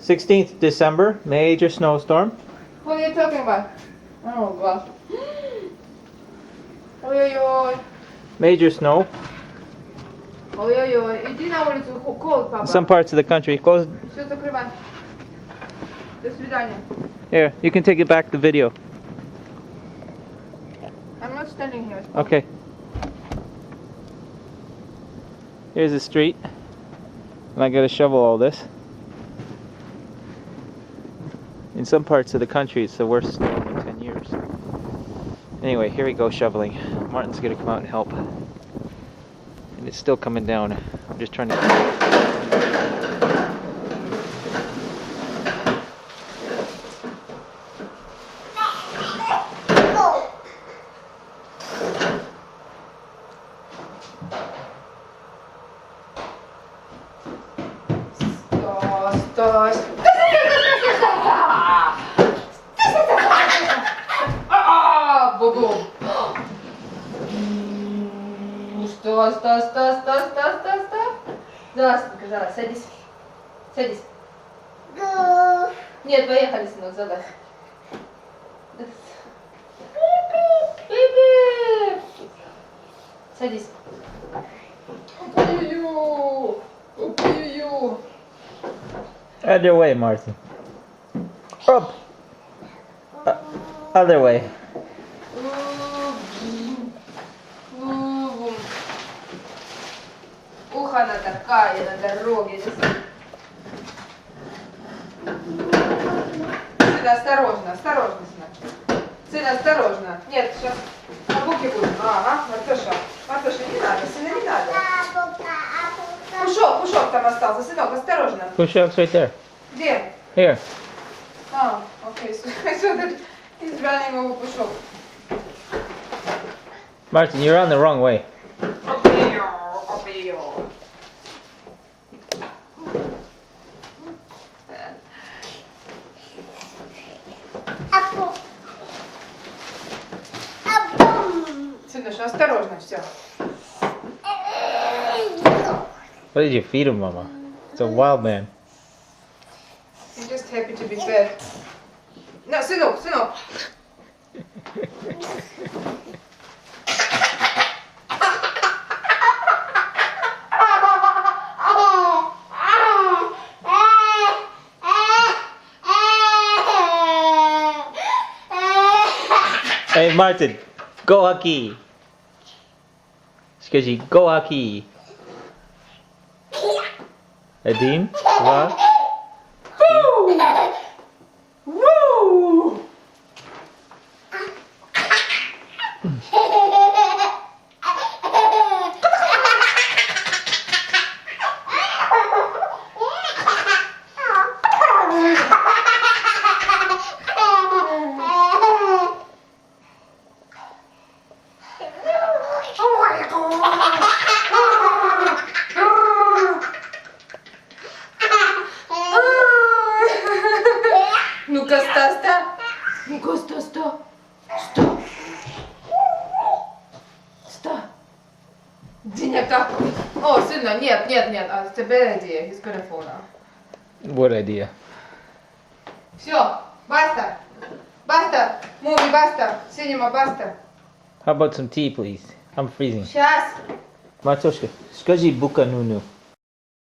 16th December, major snowstorm. What are you talking about? Oh god. Ой-ой-ой. Major snow. Ой-ой-ой. Иди на улицу, cold, папа. Some parts of the country. Close. Все закрывай. До свидания. Here, you can take it back the video. I'm not standing here. Okay. Here's the street. And I gotta shovel all this. In some parts of the country, it's the worst snow in 10 years. Anyway, here we go shoveling. Martin's gonna come out and help. And it's still coming down. I'm just trying to... Стой. Бу-бум. Стой. Зараз, садись. Садись. Нет, поехали, сынок, задать. Садись. Ой-ой-ой. Other way, Martin. Up! Other way. Ух, она такая на дороге. Сын, осторожно, сынок. Сын, осторожно. Нет, сейчас на буке будет. Ага, Мартоша, не надо, сына, не надо. Пушок там остался, сынок, осторожно. Push-ups right there. Где? Here. Окей, so that he's running over пушок. Martin, you're on the wrong way. Сыныш, осторожно, все. What did you feed him, Mama? It's a wild man. I'm just happy to be fed. No, сынок. Hey, Martin, go hockey. Скажи, go hockey. Один, два. Woo! Ну-ка, ста. Ну-ка, ста. Денег-то. О, сына, нет. It's a bad idea. He's gonna fall now. What idea? Все, баста. Movie, баста. Cinema, баста. How about some tea, please? I'm freezing. Сейчас. Matoshka, скажи бука нуну.